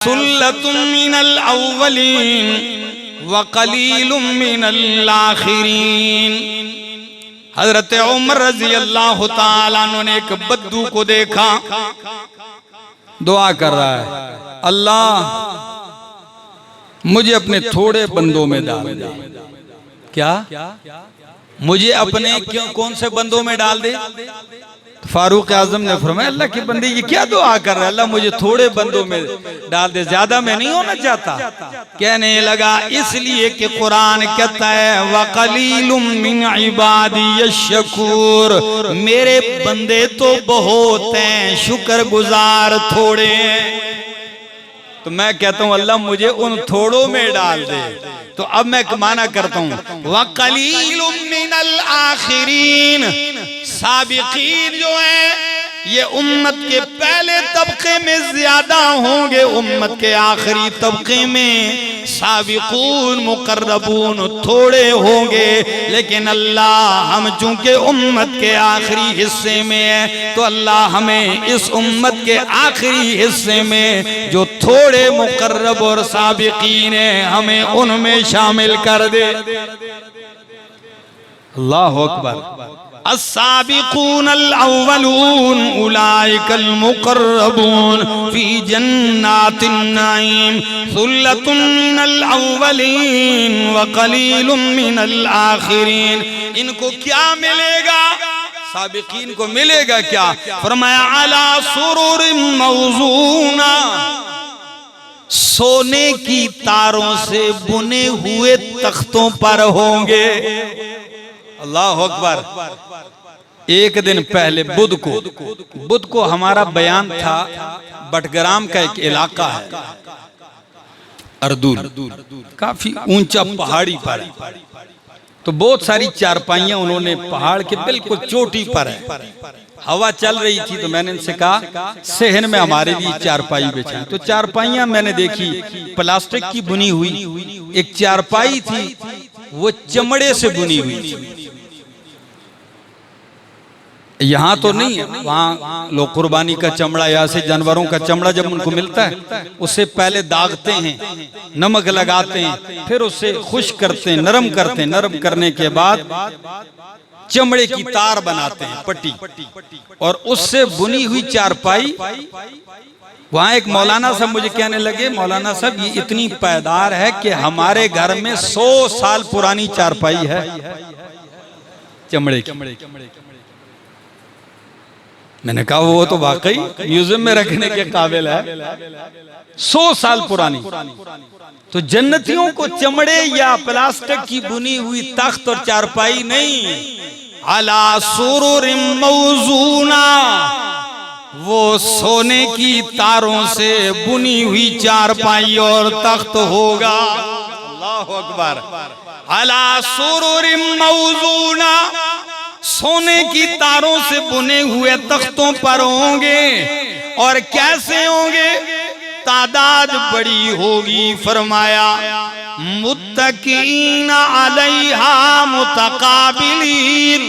सुल्लतुम मिनल अव्वलीन व कलीलुम मिनल आखिरीन। हजरत उमर रजी अल्लाह ताला अन्हु ने एक बद्दू को देखा, दुआ कर रहा है, अल्लाह मुझे अपने थोड़े बंदों में डाल दे। क्या मुझे अपने क्यों कौन से बंदों में डाल दे? फारूक आजम ने फरमाया, अल्लाह के बंदे ये क्या दुआ कर रहा है, अल्लाह मुझे थोड़े बंदों में डाल दे, ज्यादा मैं नहीं होना चाहता। कहने लगा इसलिए कि कुरान कहता है वक़लीलुम मिन इबादी शकूर, मेरे बंदे तो बहुत हैं, शुक्रगुजार थोड़े हैं। तो मैं कहता हूं अल्लाह मुझे उन थोड़ों में डाल दे। तो अब मैं माना करता हूं वक़लीलुम मिनल आखिरीन, साबिकीन जो है ये उम्मत के पहले तबके में ज्यादा होंगे, उम्मत के आखिरी तबके में साबिकून मुकर्रबून थोड़े होंगे। लेकिन अल्लाह हम चूंकि उम्मत के आखिरी हिस्से में है तो अल्लाह हमें इस उम्मत के आखिरी हिस्से में जो थोड़े मुकर्रब और साबिकीन है हमें उनमें शामिल कर दे। अल्लाहु अकबर। अस्साबिकून अल-अव्वलून उलाइकल मुकर्रबून फी जन्नातिन नईम सुल्लतुन मिनल अव्वलीन व कलीलुम मिनल आखिरीन। इनको क्या मिलेगा? साबिकीन को मिलेगा क्या? फरमाया अला सुरुरिन मौजूना, सोने की तारों से बुने हुए तख्तों पर होंगे। अल्लाह अकबर। एक दिन पहले बुध को हमारा बयान था, बटग्राम का एक इलाका है अर्दुल, काफी ऊंचा पहाड़ी पर है। तो बहुत सारी चारपाइयां उन्होंने पहाड़ के बिल्कुल चोटी पर है। हवा चल रही थी तो मैंने इनसे कहा सेहन में हमारे लिए चारपाई बिछाएं। तो चारपाइयां मैंने देखी प्लास्टिक की बुनी हुई, एक चारपाई थी वो चमड़े से बुनी हुई थी। यहाँ तो नहीं है, वहाँ लोग कुर्बानी का चमड़ा या से जानवरों का चमड़ा जब उनको मिलता है उससे पहले दागते हैं, नमक लगाते हैं, फिर उससे खुश्क करते हैं, नरम करते हैं, नरम करने के बाद चमड़े की तार बनाते हैं पट्टी, और उससे बुनी हुई चारपाई। वहाँ एक मौलाना साहब मुझे कहने लगे, मौलाना साहब ये इतनी पायदार है कि हमारे घर में 100 साल पुरानी चारपाई है चमड़े की। मैंने कहा वो तो वाकई म्यूजियम में रखने के काबिल है, 100 साल पुरानी। तो जन्नतियों को चमड़े या प्लास्टिक की बुनी हुई तख्त और चारपाई नहीं, अला सुरुरिम मौजूना, वो सोने की तारों से बुनी हुई चारपाई और तख्त होगा। अल्लाहु अकबर। अला सुरुरिम मौजूना, सोने की तारों से बुने हुए तख्तों पर होंगे। और कैसे होंगे? तादाद बड़ी होगी। फरमाया मुत्तकीना अलैहा मुतकाबिलीन।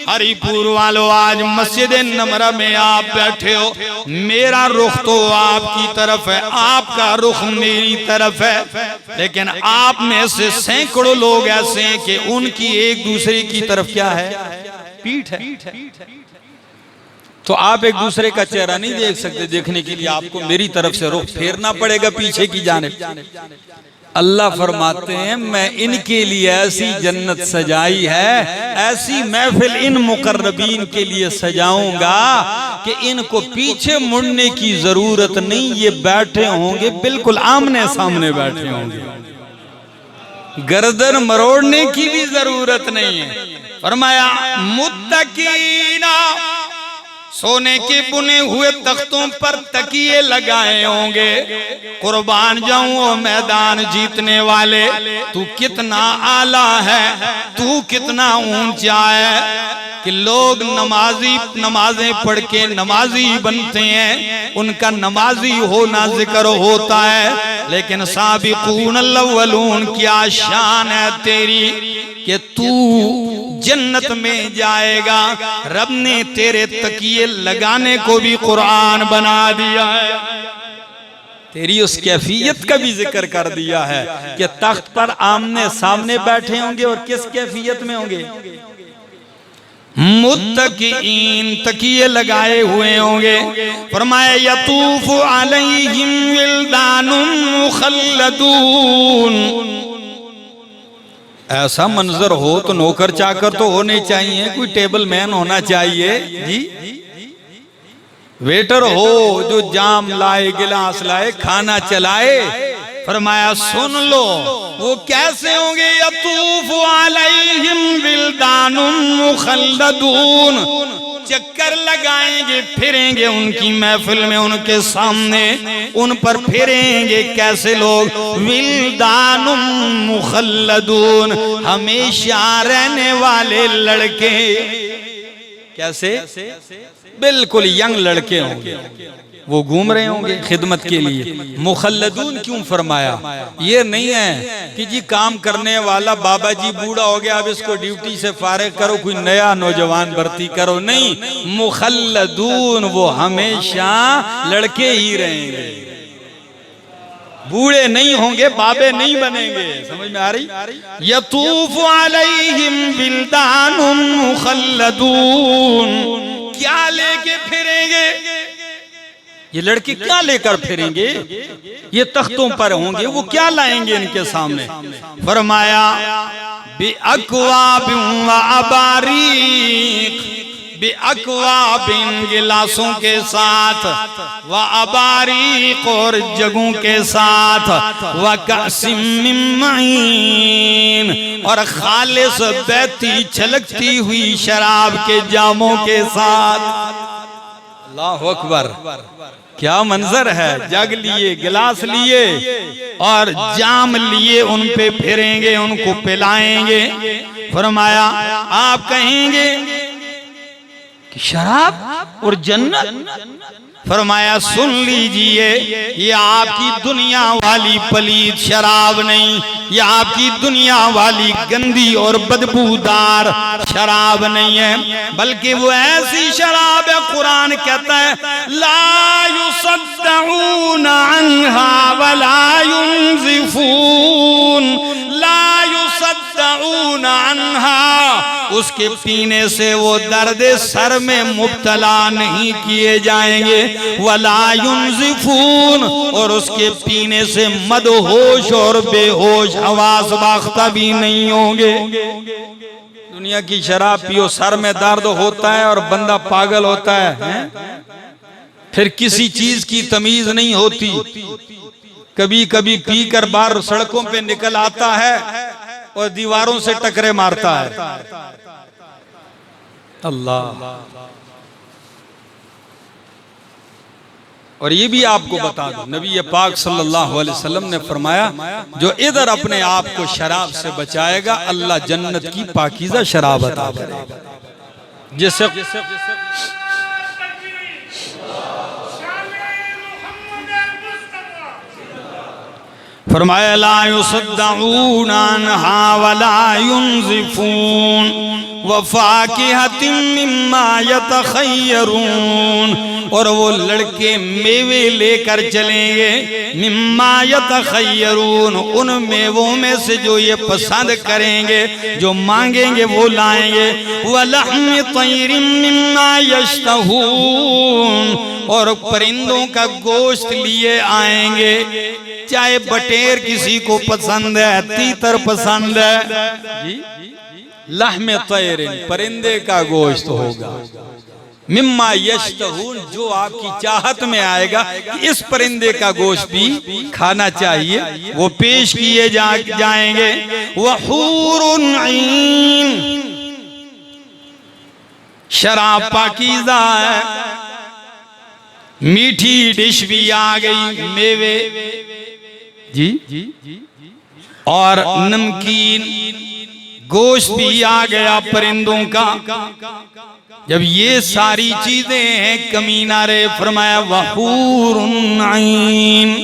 हरिपुर वालों, आज मस्जिद नमरा में आप बैठे हो, मेरा रुख तो आपकी तरफ है, आपका रुख मेरी तरफ है, लेकिन आप में से सैकड़ों लोग ऐसे हैं कि उनकी एक दूसरे की तरफ क्या है? पीठ है। तो आप एक दूसरे का चेहरा नहीं देख सकते, देखने के लिए आपको मेरी तरफ से रुख फेरना पड़ेगा पीछे की जानिब। अल्लाह फरमाते हैं मैं इनके लिए ऐसी जन्नत सजाई है, ऐसी महफिल इन मुकर्रबीन के लिए सजाऊंगा कि इनको पीछे मुड़ने की जरूरत नहीं, ये बैठे होंगे बिल्कुल आमने सामने बैठे होंगे, गर्दन मरोड़ने की भी जरूरत नहीं है। फरमाया मुत्तकीना, सोने के बुने हुए तख्तों पर तकिए लगाए होंगे। कुर्बान जाऊं ओ मैदान जीतने वाले, तू कितना आला है, तू कितना ऊंचा है कि लोग नमाजें पढ़ के नमाजी बनते हैं, उनका नमाजी होना जिक्र होता है, लेकिन साबिकून अल-अव्वलून क्या शान है तेरी कि तू जन्नत में जाएगा। रब ने तेरे तकिए लगाने को भी कुरान बना दिया है। तेरी उस कैफियत का भी जिक्र कर दिया है कि तख्त पर आमने सामने बैठे होंगे और किस कैफियत में होंगे? मुत्तकीन, तकिए लगाए हुए होंगे। फरमाया यतूफु अलैहिम विल्दानुम मुखल्लदून। ऐसा मंजर हो तो नौकर चाकर तो होने चाहिए, कोई टेबल मैन होना चाहिए जी, वेटर हो जो जाम लाए, गिलास लाए, खाना चलाए। फरमाया सुन लो वो कैसे होंगे, यतूफु अलैहिम विल्दानुम मुखल्लदून, चक्कर लगाएंगे फिरेंगे उनकी महफिल में, उनके सामने उन पर फिरेंगे कैसे लोग? विल्दानुम मुखल्लदून, हमेशा रहने वाले लड़के। कैसे? बिल्कुल यंग लड़के होंगे, वो घूम रहे होंगे खिदमत के लिए। मुखल्लदून क्यों फरमाया? ये नहीं है कि जी काम करने वाला बाबा जी बूढ़ा हो गया अब इसको ड्यूटी से फारिग करो, कोई नया नौजवान भर्ती करो, नहीं। मुखल्लदून वो हमेशा लड़के ही रहेंगे, बूढ़े नहीं होंगे, बाबे नहीं बनेंगे। समझ में आ रही? यतूफु अलैहिम विल्दानुम मुखल्लदून, क्या लेके फिरेंगे ये लड़के? क्या लेकर फिरेंगे? ये तख्तों पर होंगे, वो क्या लाएंगे इनके सामने? फरमाया बिअक्वाबिन व अबारीक, बिअक्वाबिन गिलासों के साथ, व अबारीक और जगों के साथ, व कासिम मिन मईन और खालिस बहती छलकती हुई शराब के जामों के साथ। अल्लाहु अकबर, क्या मंजर है। जग लिए, गिलास लिए और जाम लिए, उन पे फिरेंगे, उनको पिलाएंगे। फरमाया आप कहेंगे कि शराब और जन्नत? फरमाया सुन लीजिए, ये आपकी दुनिया वाली पलीद शराब नहीं, ये आपकी दुनिया वाली गंदी और बदबूदार शराब नहीं है, बल्कि वो ऐसी शराब है, कुरान कहता है ला युसद्दऊन अन्हा वला युनज़िफून, ला युसद्दऊन अन्हा, उसके पीने से वो दर्द सर में मुब्तला नहीं किए जाएंगे, वला युनज़िफून, और उसके पीने से मदहोश और बेहोश हवास बाख्ता भी नहीं होंगे। दुनिया की शराब पियो, सर में दर्द होता है और बंदा पागल होता है? फिर किसी चीज की तमीज नहीं होती, कभी कभी पी कर बाहर सड़कों पे निकल आता है और दीवारों से टकरे मारता है। अल्लाह। और ये भी आपको बता दो, नबी पाक सल्लल्लाहु अलैहि वसल्लम ने फरमाया जो इधर अपने आप को शराब से बचाएगा, अल्लाह जन्नत की पाकीज़ा शराब अता करेगा। जिससे फरमाया ला युसद्दऊन अन्हा वला युनज़िफून व फाकिहतिन मिम्मा यतखय्यरून, और वो लड़के मेवे लेकर चलेंगे, मिम्मा यतखय्यरून, उन मेवों में से जो ये पसंद करेंगे, जो मांगेंगे वो लाएंगे, व लहम तैरिम मिम्मा यश्तहून, और परिंदों का गोश्त लिए आएंगे, चाहे बटेर किसी को पसंद है, तीतर पसंद है जी, लहम तैरिन, परिंदे का गोश्त होगा, मिम्मा यश्तहून, जो आपकी चाहत में आएगा कि इस परिंदे का गोश्त भी खाना चाहिए, वो पेश किए जाएंगे। वहूरुन ऐन, शराब पाकीज़ा है, मीठी डिश भी आ गई, मेवे जी, और नमकीन गोश्त भी आ गया परिंदों का। जब ये सारी चीजें हैं कमीना रे, फरमाया वहूरुन ऐन,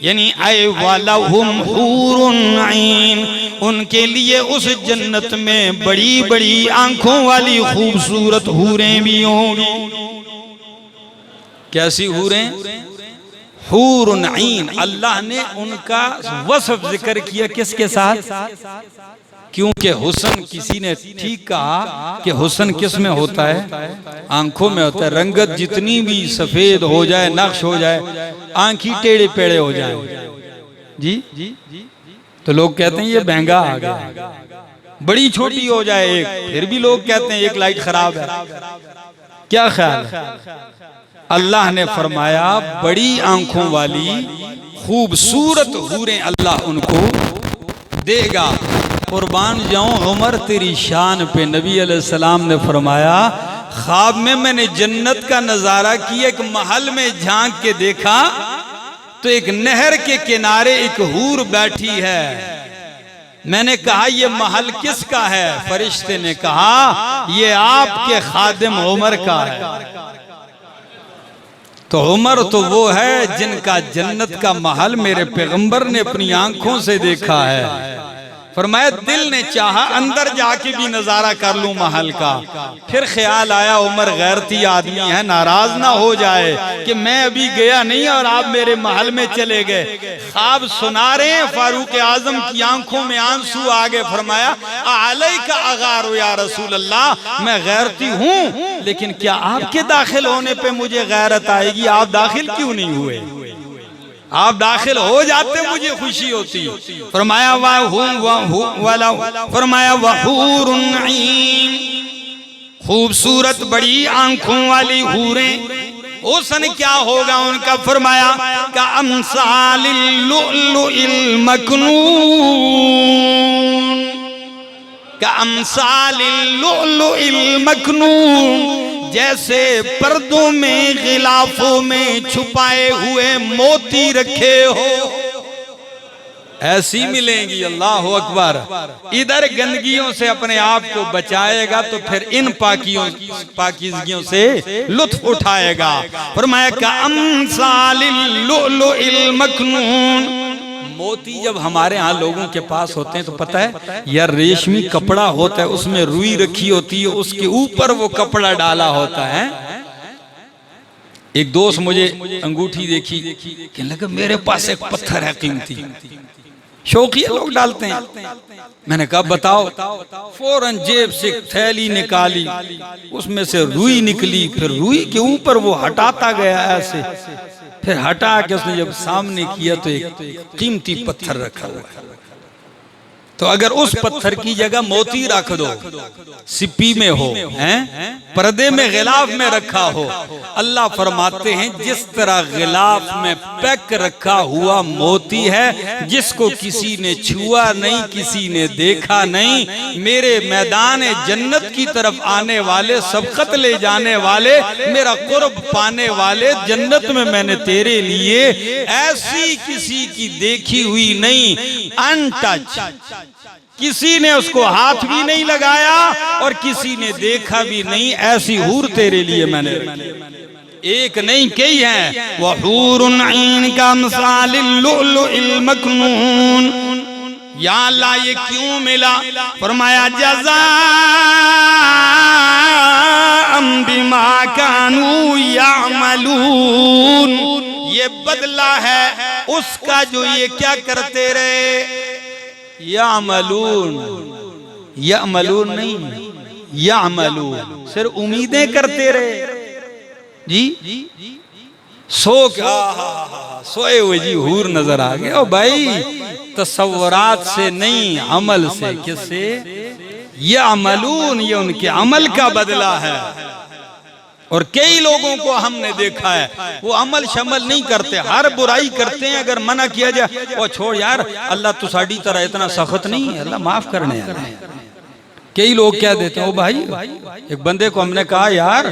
यानी ऐ वलहुम हूरुन ऐन, उनके लिए उस जन्नत में बड़ी बड़ी आंखों वाली खूबसूरत हूरें भी होंगी। कैसी हूरें? हूरुन ऐन, अल्लाह ने उनका वस्फ जिक्र किया किसके साथ? क्योंकि हुस्न, किसी ने ठीक कहा कि हुस्न किस में होता है? आंखों में होता है। रंगत जितनी भी सफेद हो जाए, नक्श हो जाए, आंख ही टेढ़े पेढ़े हो जाए जी, तो लोग कहते हैं ये महंगा आ गया। बड़ी छोटी हो जाए एक, फिर भी लोग कहते हैं एक लाइट खराब है। क्या ख्याल है? अल्लाह ने फरमाया बड़ी आंखों वाली खूबसूरत हूरें अल्लाह उनको देगा। कुर्बान जाऊं उमर तेरी शान पे, नबी अलैहिस्सलाम ने फरमाया ख्वाब में मैंने जन्नत का नजारा किया, एक महल में झांक के देखा तो एक नहर के किनारे एक हूर बैठी है। मैंने कहा ये महल किसका है? फरिश्ते ने कहा ये आपके खादिम उमर का है। तो उमर तो वो है जिनका जन्नत का महल मेरे पैगंबर ने अपनी आंखों से देखा है। फरमाया दिल ने चाहा अंदर जाके भी नजारा कर लूं महल का, फिर ख्याल आया उमर गैरती आदमी है, नाराज ना हो जाए कि मैं अभी गया नहीं और आप मेरे महल में चले गए। ख्वाब सुना रहे हैं, फारूक आजम की आंखों में आंसू आ गए। फरमाया अलैका अगारो या रसूल अल्लाह, मैं गैरती हूँ लेकिन क्या आपके दाखिल होने पे मुझे गैरत आएगी? आप दाखिल क्यों नहीं हुए? आप दाखिल हो जाते मुझे खुशी होती। फरमाया फरमाया वहूरुन ऐन, खूबसूरत बड़ी आंखों वाली हूरें, हुस्न क्या होगा उनका? फरमाया का अमसालिल लुअलुइल मकनून, का अमसालिल लुअलुइल मकनून, जैसे पर्दों में गिलाफों में छुपाए हुए मोती रखे हो ऐसी मिलेंगी। अल्लाह अकबर। इधर गंदगियों से अपने आप को बचाएगा तो फिर इन पाकीज़गियों से लुत्फ उठाएगा। फरमाया का अमसालिल लुअलुइल मकनून, मोती जब हमारे यहाँ लोगों के पास होते हैं तो पता है यार रेशमी कपड़ा होता है, उसमें रुई रखी होती है, उसके ऊपर वो कपड़ा डाला होता है। एक दोस्त मुझे अंगूठी देखी, कहने लगा मेरे पास एक पत्थर है कीमती, शौकिया लोग डालते हैं। मैंने कहा बताओ। फौरन जेब से थैली निकाली, उसमें से रुई निकली, फिर रुई के ऊपर वो हटाता गया ऐसे, फिर हटा के उसने जब सामने किया तो एक कीमती पत्थर रखा हुआ है। तो अगर उस पत्थर की जगह मोती रख दो, सिप्पी में हो, हैं पर्दे में गिलाफ में रखा हो, अल्लाह फरमाते हैं जिस तरह गिलाफ में पैक रखा हुआ मोती है, जिसको किसी ने छुआ नहीं, किसी ने देखा नहीं, मेरे मैदान जन्नत की तरफ आने वाले, सबकत ले जाने वाले, मेरा कुर्ब पाने वाले, जन्नत में मैंने तेरे लिए ऐसी किसी की देखी हुई नहीं, अनटच, किसी ने उसको हाथ भी नहीं लगाया और किसी ने देखा भी नहीं, ऐसी हूर तेरे लिए मैंने एक नहीं कई है। वहूरुन ऐन का अमसालिल लुअलुइल मकनून। या अल्लाह ये क्यों मिला? फरमाया जज़ाअम बिमा कानू यामलून, ये बदला है उसका जो ये क्या करते रहे। यामलून, यामलून नहीं, यामलून, सिर्फ उम्मीदें करते रहे जी। सो क्या सोए हुए जी हूर नजर आ गए। ओ भाई तसव्वुरात से नहीं, अमल से। किससे? यामलून, ये उनके अमल का बदला है। और कई लोगों को हमने देखा है वो अमल शमल नहीं करते, हर बुराई करते हैं। अगर मना किया जाए वो छोड़ यार, अल्लाह तो साड़ी तरह इतना सख्त नहीं है, अल्लाह माफ करने यार। कई लोग क्या देते हैं, ओ भाई एक बंदे को हमने कहा यार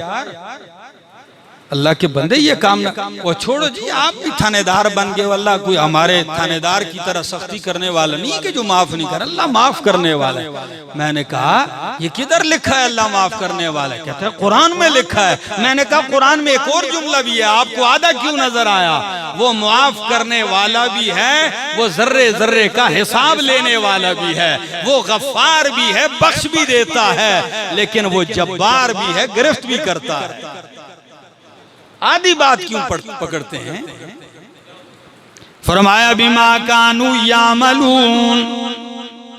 अल्लाह के बंदे ये काम ना, वो छोड़ो जी आप भी थानेदार बन गए, अल्लाह कोई हमारे थानेदार की तरह सख्ती करने वाला नहीं कि जो माफ नहीं कर, अल्लाह माफ करने वाला है। मैंने कहा ये किधर लिखा है अल्लाह माफ करने वाला है? कहते हैं कुरान में लिखा है। मैंने कहा कुरान में एक और जुमला भी है, आपको आधा क्यों नजर आया? वो माफ करने वाला भी है, वो जर्रे जर्रे का हिसाब लेने वाला भी है, वो गफ्फार भी है, बख्श भी देता है, लेकिन वो जब्बार भी है, गिरफ्त भी करता है। आधी बात क्यों पकड़ते हैं? फरमाया बिमा कानू यामलून,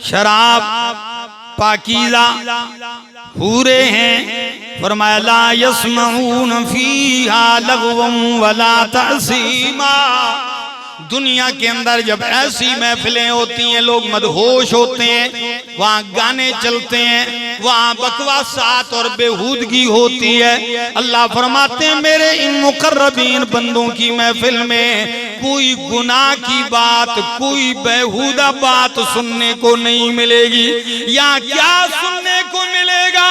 शराब पाकीज़ा पूरे हैं। फरमाया ला यस्मऊन फीहा लगवन वला तअसीमा, दुनिया के अंदर जब ऐसी महफिलें होती हैं, लोग मदहोश होते हैं, वहाँ गाने चलते हैं, वहाँ बकवासात और बेहूदगी होती है। अल्लाह फरमाते हैं मेरे इन मुकर्रबीन बंदों की महफिल में कोई गुनाह की बात, कोई बेहूदा बात सुनने को नहीं मिलेगी। या क्या सुनने को मिलेगा?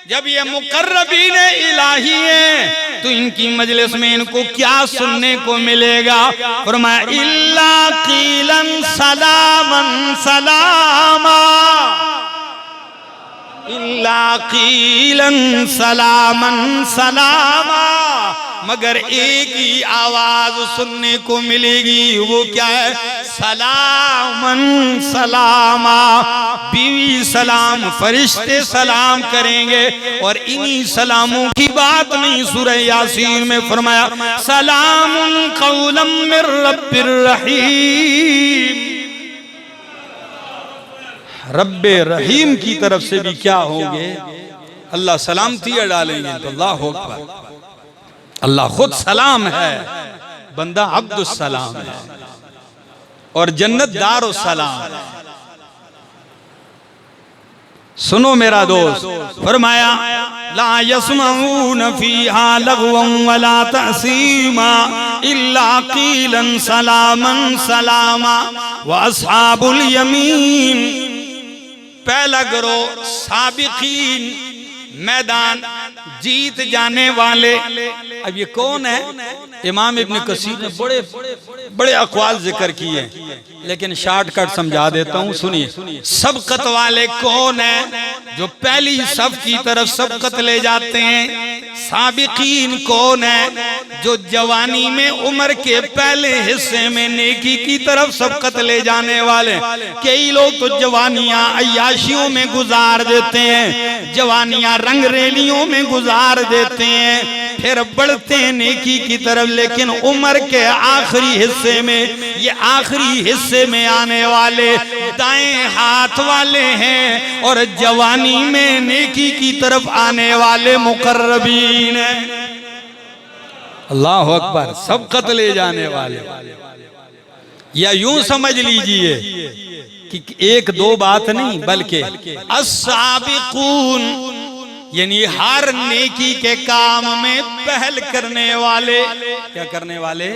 जब ये मुकर्रबीन इलाही हैं तो इनकी मजलिस में इनको क्या सुनने को मिलेगा? फरमाया इल्ला कीलन सलामन सलामा, इल्ला कीलन सलामन सलामा, मगर एक ही आवाज सुनने को मिलेगी, वो क्या है? सलामन सलामा, बीवी सलाम, फरिश्ते सलाम करेंगे। और इन्हीं सलामों की बात नहीं सूरह यासीन में फरमाया सलामुन कौलम मिर रब्बिर रहीम, रब्बे रहीम की तरफ से भी क्या होंगे? अल्लाह सलामतियां डालेंगे। तो अल्लाह अकबर, अल्लाह खुद सलाम है, बंदा अब्दुस सलाम है, और जन्नत दारुस सलाम है। सुनो मेरा दोस्त, फरमाया ला यस्मऊन फीहा लगवन वला तअसीमा इल्ला कीलन सलामन सलामा व अस्हाबुल यमीन। पहला गिरोह साबिकीन, मैदान जीत जाने वाले। अब ये कौन है? इमाम इब्न कसीर ने बड़े बड़े अक़वाल जिक्र किए, लेकिन शॉर्टकट समझा देता हूँ, सुनिए। सबकत वाले कौन है? जो पहली सफ की तरफ सबकत ले जाते हैं। साबिकीन कौन है? जो जवानी में उम्र के पहले हिस्से में नेकी की तरफ सबकत ले जाने वाले। कई लोग तो जवानियां अय्याशियों में गुजार देते हैं, जवानियां रंगरेलियों में गुजार देते हैं, फिर बढ़ते हैं नेकी की तरफ, लेकिन उम्र के आखिरी हिस्से में, ये आखिरी हिस्से में आने वाले दाएं हाथ वाले हैं, और जवानी में नेकी की तरफ आने वाले मुकर्रबीन हैं। अल्लाह अकबर, सबकत ले जाने वाले। या यूं समझ लीजिए कि एक दो बात नहीं, बल्कि अस्साबिकून, यानी हर नेकी के काम में पहल करने वाले। क्या करने वाले?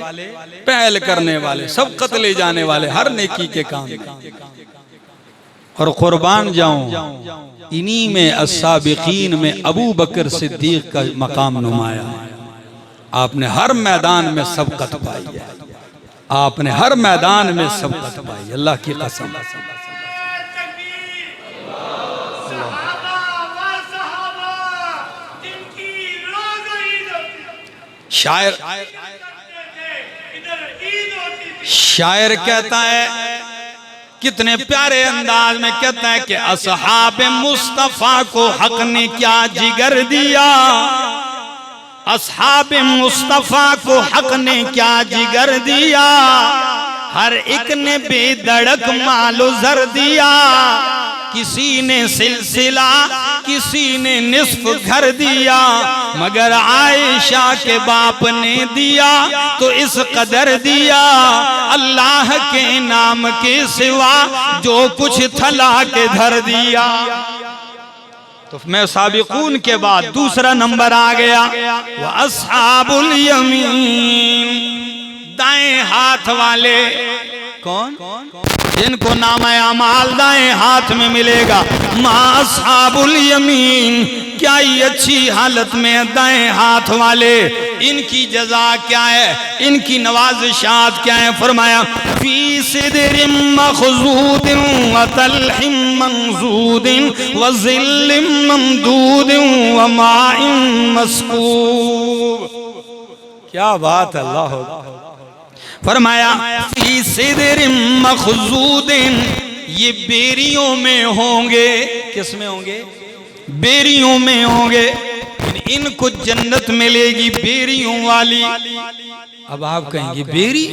पहल करने वाले, सबकत ले जाने वाले हर नेकी के काम में। और कुर्बान जाऊं, इन्हीं में अस्साबिकीन में अबू बकर सिद्दीक का मकाम नुमाया है। आपने हर मैदान में सबकत पाई है, आपने हर मैदान में सबकत पाई, अल्लाह की कसम। शायर कहता है, कितने प्यारे अंदाज में कहता है कि असहाब मुस्तफा को हक ने क्या जिगर दिया, असहाब मुस्तफा को हक ने क्या जिगर दिया, हर एक ने बेधड़क मालो जर दिया, किसी ने सिलसिला किसी ने निस्फ घर दिया, मगर आयशा के बाप ने दिया तो इस कदर दिया, अल्लाह के नाम के सिवा जो कुछ थला के धर दिया। तो मैं साबिकून के बाद दूसरा नंबर आ गया, व अस्हाबुल यमीन, दाएं हाथ वाले। कौन? जिनको नामा अमाल दाएं हाथ में मिलेगा। मा अस्हाबुल यमीन, क्या ये अच्छी हालत में दाएं हाथ वाले, इनकी जजा क्या है, इनकी नवाज़िशात क्या है? फरमाया फी सिदरिम मखज़ूदिन व तलहिम मंज़ूदिन व ज़िल्लिम ममदूदिन व माइन मस्कूब। क्या बात है, अल्लाह। फरमाया फी सिदरिम मखज़ूदिन, ये बेरियों में होंगे। किस में होंगे? बेरियों में होंगे। इनको जन्नत मिलेगी बेरियों वाली। अब आप कहेंगे बेरी,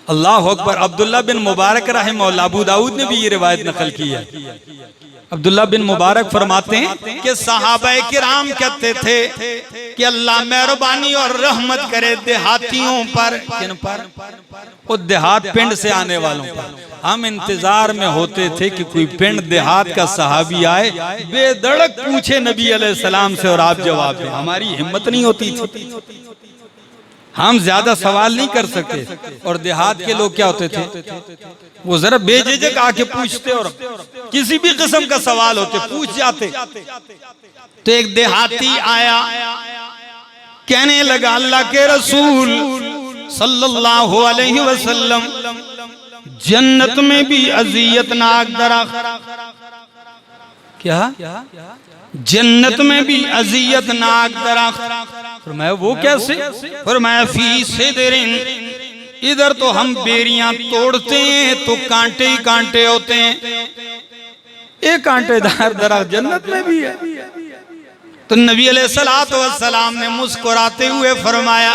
अल्लाह अकबर। अब्दुल्ला बिन मुबारक रहमहुल्लाह, अबू दाऊद ने भी ये रिवायत नकल की है। अब्दुल्ला बिन मुबारक फरमाते हैं कि सहाबाए किराम कहते थे कि अल्लाह मेहरबानी और रहमत करे देहातियों पर। किन पर? वो देहात पिंड से आने वालों पर। हम इंतजार में होते थे कि कोई पिंड देहात का सहाबी आए, बेधड़क पूछे नबी अलैहिस्सलाम से और आप जवाब दें। हमारी हिम्मत नहीं होती थी, हम ज्यादा सवाल नहीं कर सकते। और देहात के लोग क्या होते थे, वो जरा बेझिझक आके पूछते और किसी भी किस्म का सवाल होते पूछ जाते। तो एक देहाती आया, कहने लगा अल्लाह के रसूल सल्लल्लाहु अलैहि वसल्लम, जन्नत में भी अज़ियतनाक दरख्त, क्या जन्नत में भी अज़ियतनाक दरख्त? फरमाया वो कैसे? फरमाया फी सिदरिन, इधर तो हम बेरियां तोड़ते हैं तो कांटे ही कांटे होते हैं, एक कांटेदार दरख्त जन्नत में भी है। तो नबी अलैहिस्सलातु वस्सलाम ने मुस्कुराते हुए फरमाया,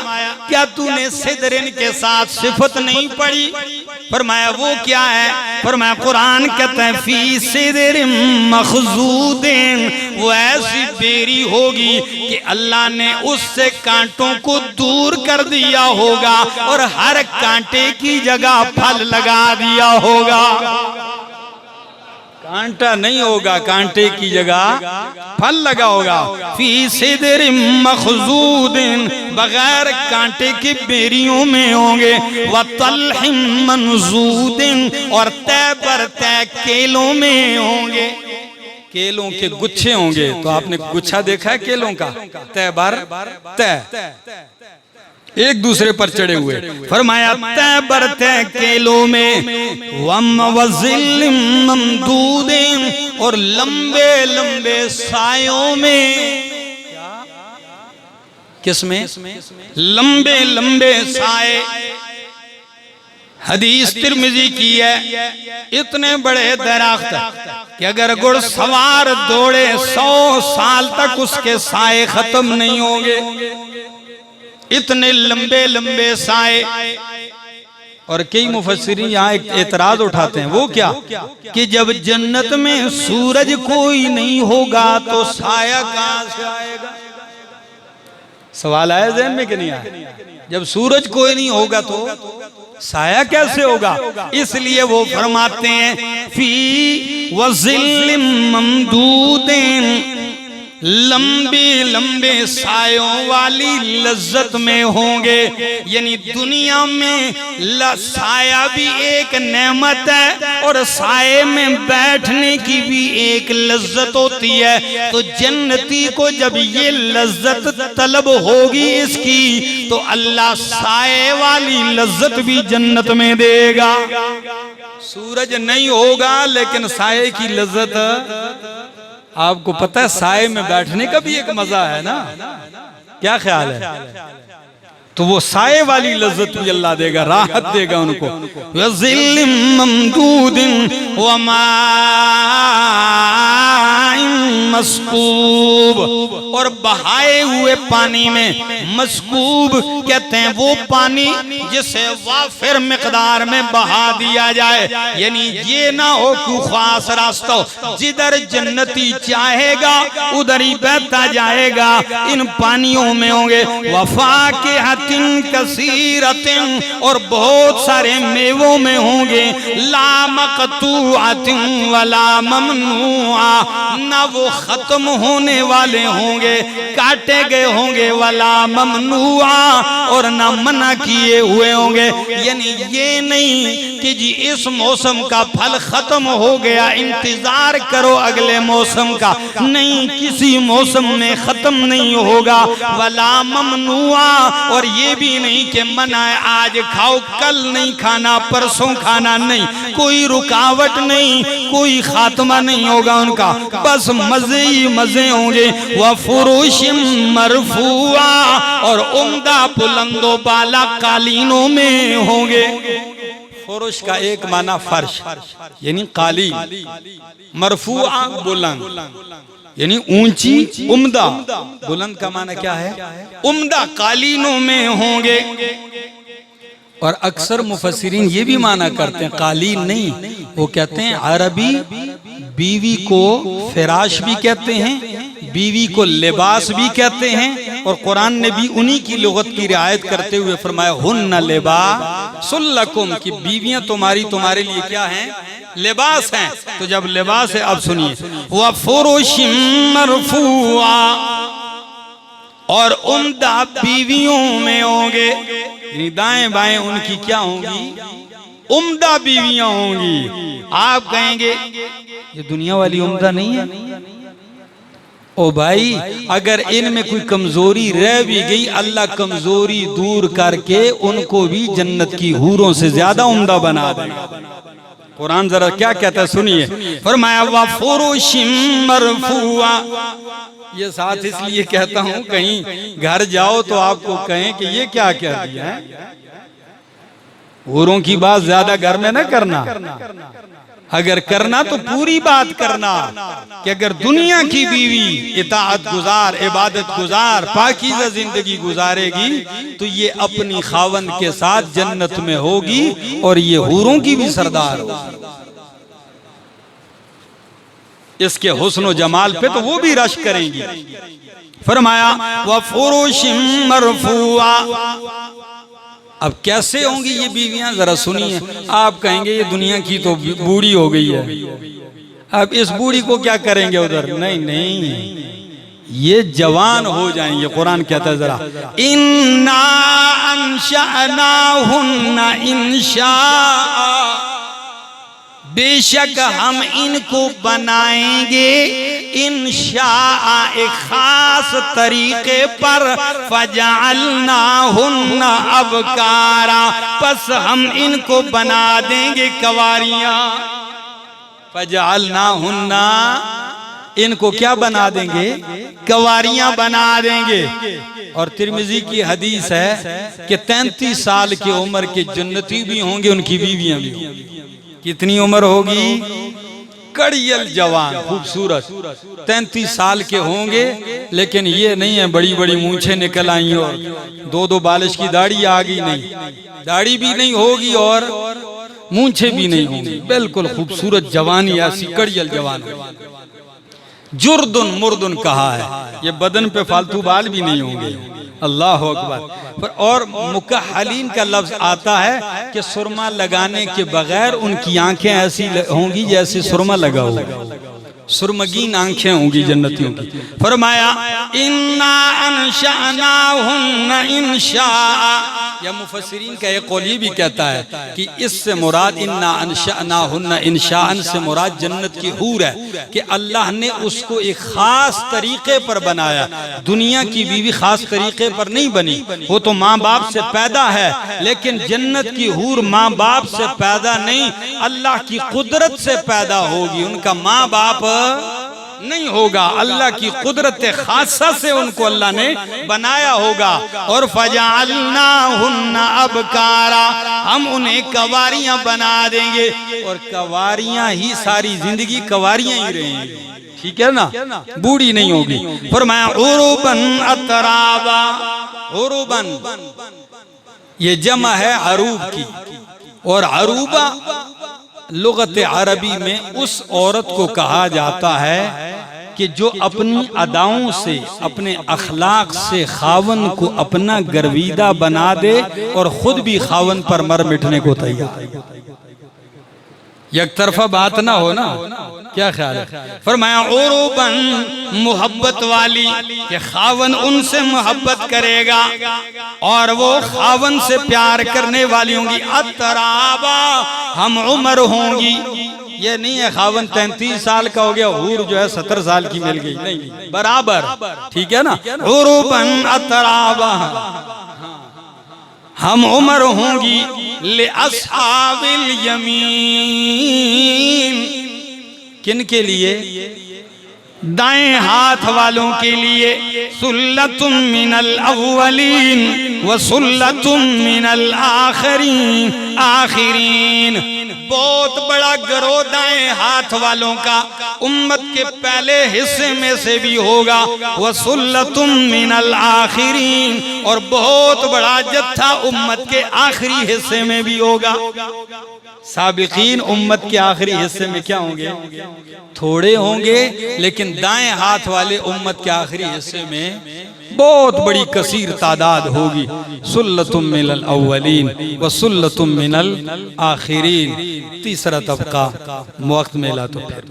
क्या तूने सिदरिन के साथ सिफत नहीं पढ़ी? फरमाया वो क्या है? फरमाया कुरान कहता है फी सिदरिन मखजूदिन, वो ऐसी बेरी होगी कि अल्लाह ने उससे कांटों को दूर कर दिया होगा और हर कांटे की जगह फल लगा दिया होगा। कांटा नहीं होगा, कांटे की जगह फल लगा होगा। फी सिदरिन मखजूदिन, बगैर कांटे की बेरियों में होंगे। व तल्हिम मंजूदिन, और तय पर तय केलों में होंगे, केलों के गुच्छे होंगे। तो आपने गुच्छा देखा है केलों का? तय बर तय, एक दूसरे पर चढ़े हुए। फरमाया तय बर तय केलों में, वम वज़िल्लिम ममदूदिन, और लंबे लंबे सायों में। किसमें? लंबे लंबे साए। हदीस तिर्मिज़ी की है, इतने बड़े दरख्त कि अगर घुड़सवार दौड़े 100 साल तक उसके साए खत्म नहीं होंगे, इतने लंबे लंबे साए। और कई मुफस्सिरीन यहाँ एक एतराज उठाते हैं, वो क्या कि जब जन्नत में सूरज कोई नहीं होगा तो साया कहां से आएगा? सवाल आया ज़हन में कि नहीं आया? जब सूरज कोई नहीं होगा तो साया कैसे होगा? इसलिए वो फरमाते हैं फी वज़िल्लिम ममदूदिन, लंबे लंबे सायों वाली लज्जत में होंगे। यानी दुनिया में साया भी एक नेमत है और साये में बैठने की भी एक लज्जत होती है। तो जन्नती को जब ये लज्जत तलब होगी इसकी, तो अल्लाह साये वाली लज्जत भी जन्नत में देगा। सूरज नहीं होगा लेकिन साये की लज्जत। आपको पता है साये में बैठने का भी एक मजा है ना, क्या ख्याल है? तो वो साये वाली लज्जत भी अल्लाह देगा, राहत देगा उनको। वज़िल्लिम ममदूदिन व माइन मस्कूब, और बहाए हुए पानी में, मस्कूब कहते हैं वो पानी जिसे वाफिर मिकदार में बहा दिया जाए। यानी ये ना हो कि खास रास्ता हो, जिधर जन्नती चाहेगा उधर ही बहता जाएगा। इन पानियों में होंगे वफा के कसीरतिन, और बहुत सारे मेवों में होंगे। ला मक़तूअतिन वला ममनूआ, ना वो खत्म होने वाले होंगे, काटे गए होंगे। वला ममनूआ, और ना मना किए हुए होंगे। यानी ये नहीं कि जी इस मौसम का फल खत्म हो गया, इंतजार करो अगले मौसम का। नहीं, किसी मौसम में खत्म नहीं होगा। वला ममनूआ, और ये भी नहीं कि मना है आज खाओ कल नहीं खाना, परसों खाना नहीं, कोई रुकावट नहीं, कोई खात्मा नहीं होगा उनका, बस मजे ही मजे होंगे। वह फुरूशिम मरफूआ, और उम्दा बुलंदो बाला कालीनों में होंगे। फुरूश का एक माना फर्श यानी कालीन, मरफूआ बुलंद यानी ऊंची, उम्दा बुलंद का माना क्या है? उम्दा कालीनों में होंगे। और अक्सर मुफस्सिरीन ये भी माना करते हैं, कालीन नहीं, वो कहते हैं अरबी बीवी को फिराश भी कहते हैं, बीवी को लिबास भी कहते हैं। और कुरान ने भी उन्हीं की लुगत की रियायत करते हुए फरमाया हुन्ना लिबासुल लकुम, कि बीवियां तुम्हारे लिए क्या हैं? लिबास हैं। तो जब लिबास है, अब सुनिए, व फुरुशिम मरफूआ, और उम्दा बीवियों में होंगे, दाएं बाएं उनकी क्या होंगी? उम्दा बीवियां होंगी। आप कहेंगे ये दुनिया वाली उम्दा नहीं है। ओ भाई, अगर इनमें कोई कमजोरी रह भी गई, अल्लाह कमजोरी दूर करके उनको भी जन्नत की हूरों से ज्यादा उम्दा बना देगा। कुरान जरा क्या कहता है सुनिए, फरमाया व फुरुशिम मरफूआ। ये साथ इसलिए कहता हूं कहीं घर जाओ तो आपको कहें कि ये क्या कह दिया है। हूरों की बात ज्यादा घर में ना करना, अगर करना तो पूरी बात करना, कि अगर दुनिया की बीवी इताअत गुजार, इबादत गुजार, पाकीज़ा जिंदगी गुजारेगी तो ये अपनी खावंद के साथ जन्नत में होगी और ये हूरों की भी सरदार होगी। इसके हुस्न व जमाल पे तो वो भी रश करेंगी। फरमाया व फुरुशिम मरफूआ। अब कैसे होंगी ये बीवियां, जरा सुनिए। आप कहेंगे ये दुनिया की तो बूढ़ी हो गई है, अब इस बूढ़ी को क्या करेंगे उधर? नहीं नहीं, ये जवान हो जाएंगे। कुरान कहता है जरा, इन्ना अंशअनाहुन्ना इंशा, बेशक हम इनको बनाएंगे इंशाअ, एक खास तरीके पर, फजअलनाहुन्ना अबकारा, बस हम इनको बना देंगे कवारियां। फजअलनाहुन्ना, इनको क्या बना देंगे? कवारियां बना देंगे। और तिरमिजी की हदीस है कि 33 साल की उम्र के जन्नती भी होंगे, उनकी बीवियां भी होंगी। कितनी उम्र होगी? कड़ियल जवान, खूबसूरत, 33 साल के होंगे। लेकिन ये नहीं है बड़ी बड़ी मूंछें निकल आई और दो बालिश की दाढ़ी आ गई, नहीं, दाढ़ी भी नहीं होगी और मूंछें भी नहीं होंगी, बिल्कुल खूबसूरत जवानी, ऐसी कड़ियल जवान। जुर्दुन मुर्दुन कहा है, ये बदन पे फालतू बाल भी नहीं होंगे। अल्लाह अकबर। और मुकहलीन का लफ्ज आता है कि सुरमा लगाने के बगैर उनकी आंखें ऐसी होंगी जैसे सुरमा लगा होगा, सुरमगीन आंखें होंगी जन्नतियों की। फरमाया इन्ना अंशअनाहुन्ना इंशाअ, या मुफस्सिरीन का एक कौल भी कहता है कि इससे मुराद इन्ना अंशअनाहुन्ना इंशाअन से मुराद जन्नत की हूर है, कि अल्लाह ने उसको एक खास तरीके पर बनाया। दुनिया की बीवी खास तरीके पर नहीं बनी, वो तो माँ बाप से पैदा है, लेकिन जन्नत की हूर माँ बाप से पैदा नहीं, अल्लाह की कुदरत से पैदा होगी। उनका माँ बाप नहीं होगा, अल्लाह की कुदरत खासा से उनको अल्लाह ने बनाया होगा। और फजअलनाहुन्ना अबकारा, हम उन्हें कवारियां बना देंगे, और कवारियां ही सारी जिंदगी कवारियां ही रहेंगी, ठीक है ना, बूढ़ी नहीं होगी। फरमाया उरुबन अतराबा, उरुबन ये जमा है अरूब की, और अरूबा लुगत अरबी में उस औरत को कहा जाता है कि जो अपनी अदाओं से, अपने अखलाक से खावन को अपना गर्विदा बना दे और खुद भी खावन पर मर मिटने को तैयार। एक तरफा बात ना हो ना, क्या ख्याल है? फरमाया उरुबन, मोहब्बत वाली, कि खावन उनसे मोहब्बत करेगा और वो खावन से प्यार करने वाली होंगी। अतराबा, हम उम्र होंगी। ये नहीं है खावन 33 साल का हो गया, हूर जो है 17 साल की मिल गई, नहीं, बराबर, ठीक है ना। उरुबन अतराबा, हम उम्र होंगी। ले अस्हाबिल यमीन, किन के लिए? दाएं हाथ वालों के लिए। सुल्लतुम मिनल अव्वलीन व सुल्लतुम मिनल आखिरीन, बहुत बड़ा गिरोह दाएं हाथ वालों का उम्मत के पहले हिस्से में से भी होगा, वसुल्लतुम मिनल आखिरीन, और बहुत बड़ा जत्था उम्मत के आखिरी हिस्से में भी होगा। साबिकीन उम्मत के आखिरी हिस्से में क्या होंगे? थोड़े होंगे, लेकिन दाएं हाथ वाले उम्मत के आखिरी हिस्से में बहुत बड़ी कसीर तादाद होगी। सुल्लतुम मिनल अव्वलीन व सुल्लतुम मिनल आखिरीन। तीसरा तबका वक्त मिला तो फिर